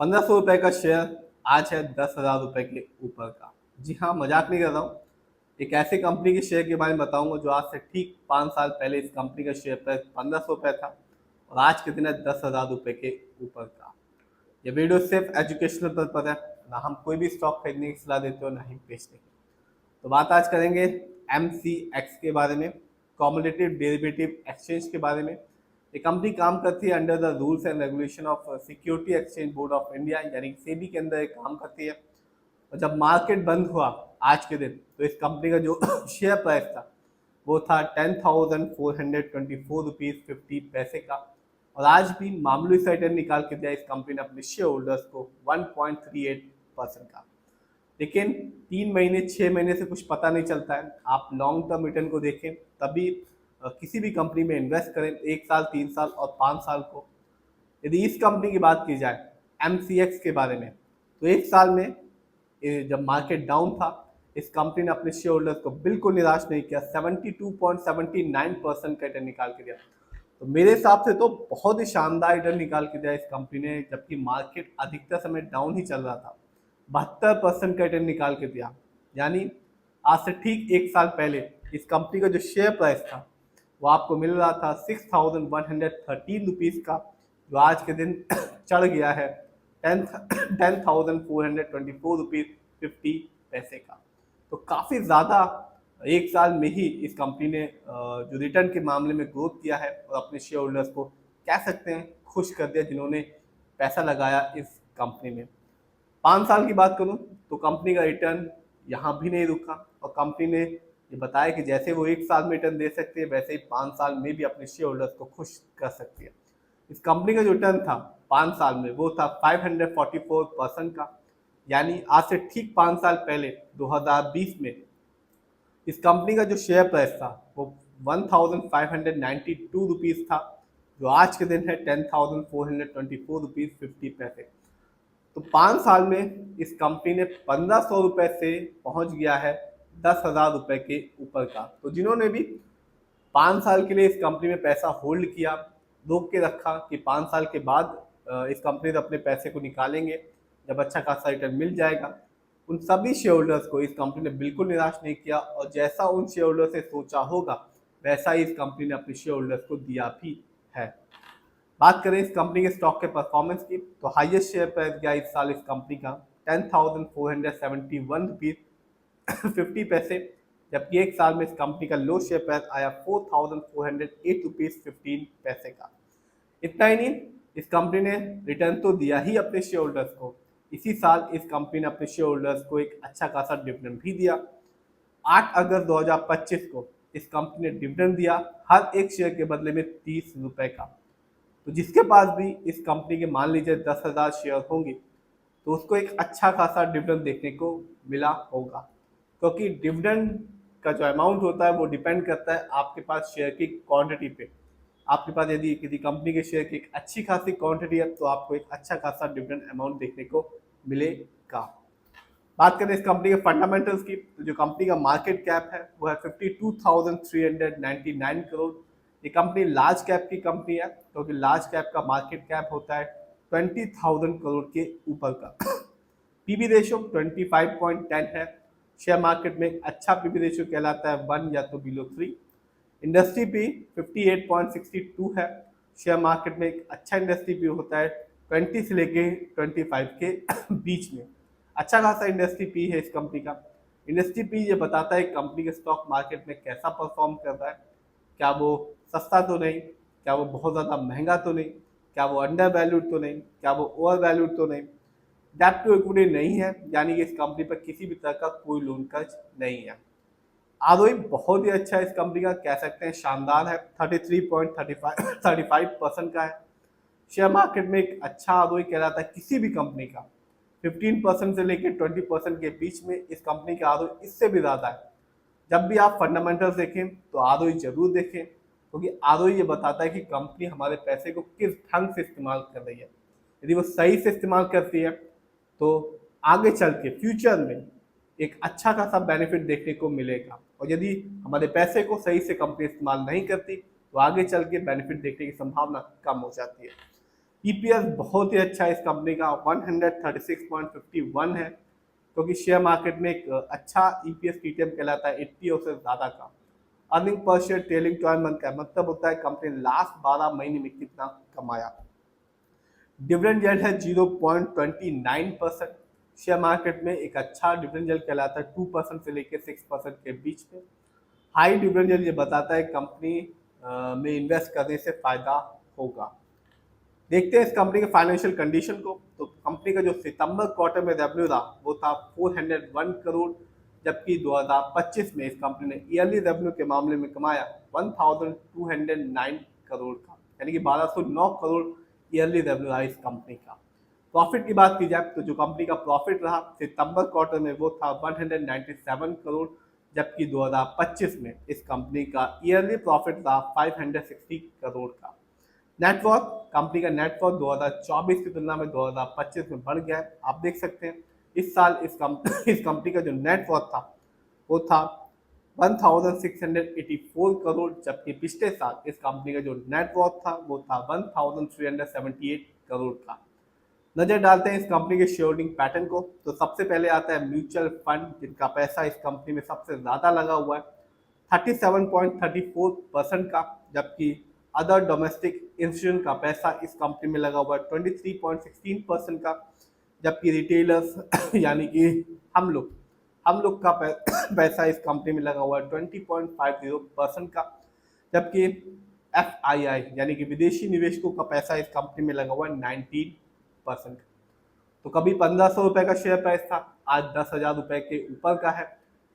₹1500 का शेयर आज है 10,000 रुपये के ऊपर का। जी हाँ, मजाक नहीं कर रहा हूँ। एक ऐसी कंपनी के शेयर के बारे में बताऊंगा जो आज से ठीक 5 साल पहले इस कंपनी का शेयर प्राइस ₹1500 था और आज के दिन है 10,000 रुपये के ऊपर का। ये वीडियो सिर्फ एजुकेशनल पर्पज है, ना हम कोई भी स्टॉक खरीदने की सलाह देते हो ना ही बेचने की। तो बात आज करेंगे MCX के बारे में, कॉमोडिटी डेरिवेटिव एक्सचेंज के बारे में। ये कंपनी काम करती है under the rules and regulation of security exchange board of India यानी सेबी के अंदर एक काम करती है। और जब मार्केट बंद हुआ आज के दिन तो इस कंपनी का जो शेयर प्राइस था वो था 10,424 रुपीज़ 50 पैसे का। और आज भी मामूली सा रिटर्न निकाल के दिया इस कंपनी ने अपने शेयर होल्डर्स को 1.38% का। लेकिन 3 महीने 6 महीने से कुछ पता नहीं चलता है। आप लॉन्ग टर्म रिटर्न को देखें तभी किसी भी कंपनी में इन्वेस्ट करें, 1 साल 3 साल और 5 साल को। यदि इस कंपनी की बात की जाए MCX के बारे में तो 1 साल में जब मार्केट डाउन था इस कंपनी ने अपने शेयर होल्डर्स को बिल्कुल निराश नहीं किया, 72.79% का रिटर्न निकाल के दिया। तो मेरे हिसाब से तो बहुत ही शानदार रिटर्न निकाल के दिया इस कंपनी ने, जबकि मार्केट अधिकतर समय डाउन ही चल रहा था। 72% का रिटर्न निकाल के दिया, यानी आज से ठीक 1 साल पहले इस कंपनी का जो शेयर प्राइस था वो आपको मिल रहा था 6,113 रुपीज़ का, जो आज के दिन चढ़ गया है 10,424 रुपीज़ 50 पैसे का। तो काफ़ी ज़्यादा 1 साल में ही इस कंपनी ने जो रिटर्न के मामले में ग्रोथ किया है और अपने शेयर होल्डर्स को कह सकते हैं खुश कर दिया जिन्होंने पैसा लगाया इस कंपनी में। 5 साल की बात करूं तो कंपनी का रिटर्न यहाँ भी नहीं रुका और कंपनी ने ये बताया कि जैसे वो 1 साल में रिटर्न दे सकती है वैसे ही 5 साल में भी अपने शेयर होल्डर्स को खुश कर सकती है। इस कंपनी का जो रिटर्न था 5 साल में वो था 544% का, यानी आज से ठीक 5 साल पहले 2020 में इस कंपनी का जो शेयर प्राइस था वो 1,592 रुपीज़ था, जो आज के दिन है 10,424 रुपीज़ 50 पैसे। तो 5 साल में इस कंपनी ने 1,500 रुपये से पहुंच गया है 10,000 रुपये के ऊपर का। तो जिन्होंने भी 5 साल के लिए इस कंपनी में पैसा होल्ड किया, रोक के रखा कि 5 साल के बाद इस कंपनी से अपने पैसे को निकालेंगे जब अच्छा खासा रिटर्न मिल जाएगा, उन सभी शेयर होल्डर्स को इस कंपनी ने बिल्कुल निराश नहीं किया और जैसा उन शेयर होल्डर से सोचा होगा वैसा ही इस कंपनी ने अपने शेयर होल्डर्स को दिया भी है। बात करें इस कंपनी के स्टॉक के परफॉर्मेंस की तो हाईएस्ट शेयर प्राइस गया इस साल इस कंपनी का 10,471 रुपीज़ 50 पैसे, जबकि 1 साल में इस कंपनी का लो शेयर प्राइस आया 4,408 रुपीज़ 15 पैसे का। इतना ही नहीं, इस कंपनी ने रिटर्न तो दिया ही अपने शेयर होल्डर्स को, इसी साल इस कंपनी ने अपने शेयर होल्डर्स को एक अच्छा खासा डिविडेंड भी दिया। 8 अगस्त 2025 को इस कंपनी ने डिविडेंड दिया हर एक शेयर के बदले में 30 रुपए का। तो जिसके पास भी इस कंपनी के मान लीजिए 10,000 शेयर होंगे तो उसको एक अच्छा खासा डिविडेंड देखने को मिला होगा, क्योंकि डिविडेंड का जो अमाउंट होता है वो डिपेंड करता है आपके पास शेयर की क्वांटिटी पे। आपके पास यदि किसी कंपनी के शेयर की एक अच्छी खासी क्वांटिटी है तो आपको एक अच्छा खासा डिविडेंड अमाउंट देखने को मिलेगा। बात करें इस कंपनी के फंडामेंटल्स की तो जो कंपनी का मार्केट कैप है वो है 52,399 करोड़। ये कंपनी लार्ज कैप की कंपनी है क्योंकि लार्ज कैप का मार्केट कैप होता है 20,000 करोड़ के ऊपर का। पीबी रेशियो 25.10 है। शेयर मार्केट में अच्छा पीबी रेशियो कहलाता है 1 या तो बिलो 3। इंडस्ट्री पी 58.62 है। शेयर मार्केट में एक अच्छा इंडस्ट्री पी होता है 20 से लेके 25 के बीच में। अच्छा खासा इंडस्ट्री पी है इस कंपनी का। इंडस्ट्री पी ये बताता है कंपनी के स्टॉक मार्केट में कैसा परफॉर्म कर रहा है, क्या वो सस्ता तो नहीं, क्या वो बहुत ज़्यादा महंगा तो नहीं, क्या वो अंडर वैल्यूड तो नहीं, क्या वो ओवर वैल्यूड तो नहीं, डेट टू इक्विटी नहीं है, यानी कि इस कंपनी पर किसी भी तरह का कोई लोन कर्ज नहीं है। आरओई बहुत ही अच्छा है इस कंपनी का, कह सकते हैं शानदार है, 33.35% का है। शेयर मार्केट में एक अच्छा आरओई कहलाता है किसी भी कंपनी का 15% से लेकर 20% के बीच में इस कंपनी का आरओई इससे भी ज़्यादा है। जब भी आप फंडामेंटल्स देखें तो आरओई जरूर देखें, क्योंकि आरओई ये बताता है कि कंपनी हमारे पैसे को किस ढंग से इस्तेमाल कर रही है। यदि वो सही से इस्तेमाल करती है तो आगे चल के फ्यूचर में एक अच्छा खासा बेनिफिट देखने को मिलेगा, और यदि हमारे पैसे को सही से कंपनी इस्तेमाल नहीं करती तो आगे चल के बेनिफिट देखने की संभावना कम हो जाती है। ईपीएस बहुत ही अच्छा है इस कंपनी का, 136.51 है, क्योंकि शेयर मार्केट में एक अच्छा ईपीएस टीटीएम कहलाता है 80 और से ज़्यादा का। Earning per share trailing 12 month का मतलब होता है कंपनी ने लास्ट 12 महीने में कितना कमाया। डिविडेंड यील्ड है 0.29%। शेयर मार्केट में एक अच्छा डिविडेंड यील्ड कहलाता है 2% से लेकर 6% के बीच में। हाई डिविडेंड यील्ड ये बताता है कंपनी में इन्वेस्ट करने से फायदा होगा। देखते हैं इस कंपनी के फाइनेंशियल कंडीशन को। तो कंपनी का जो सितंबर क्वार्टर में रेवेन्यू था वो था 401 करोड़, जबकि 2025 में इस कंपनी ने ईयरली रेवेन्यू के मामले में कमाया 1209 करोड़ का, यानी कि 1209 करोड़ ईयरली रेवेन्यू रहा इस कंपनी का। प्रॉफिट की बात की जाए तो जो कंपनी का प्रॉफिट रहा सितंबर क्वार्टर में वो था 197 करोड़, जबकि 2025 में इस कंपनी का ईयरली प्रॉफिट था 560 करोड़ का। नेटवर्क, कंपनी का नेटवर्क 2024 की तुलना में 2025 में बढ़ गया है। आप देख सकते हैं इस साल इस कंपनी का जो नेटवर्क था वो था 1684 करोड़, जबकि पिछले साल इस कंपनी का जो नेटवर्क था वो था 1378 करोड़ का। नजर डालते हैं इस कंपनी के शेयर होल्डिंग पैटर्न को। तो सबसे पहले आता है म्यूचुअल फंड, जिनका पैसा इस कंपनी में सबसे ज्यादा लगा हुआ है 37.34% का, जबकि अदर डोमेस्टिक इंस्टीट्यूशन का पैसा इस कंपनी में लगा हुआ है 23.16% का, जबकि रिटेलर्स यानी कि हम लोग का पैसा इस कंपनी में लगा हुआ है 20.50% का, जबकि FII यानी कि विदेशी निवेशकों का पैसा इस कंपनी में लगा हुआ है 19%। तो कभी 1500 रुपए का शेयर प्राइस था, आज 10,000 रुपए के ऊपर का है।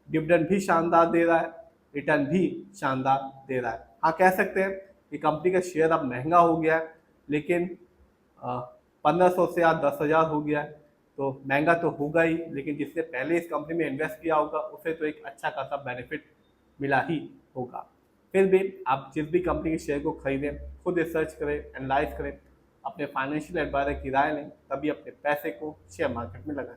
डिविडेंड भी शानदार दे रहा है, रिटर्न भी शानदार दे रहा है। हाँ, कह सकते हैं कि कंपनी का शेयर अब महंगा हो गया है, लेकिन 1500 से आज 10,000 हो गया है, तो महंगा तो होगा ही, लेकिन जिसने पहले इस कंपनी में इन्वेस्ट किया होगा उसे तो एक अच्छा खासा बेनिफिट मिला ही होगा। फिर भी आप जिस भी कंपनी के शेयर को खरीदें खुद रिसर्च करें, एनालाइज करें, अपने फाइनेंशियल एडवाइजर की राय लें, तभी अपने पैसे को शेयर मार्केट में लगाएं।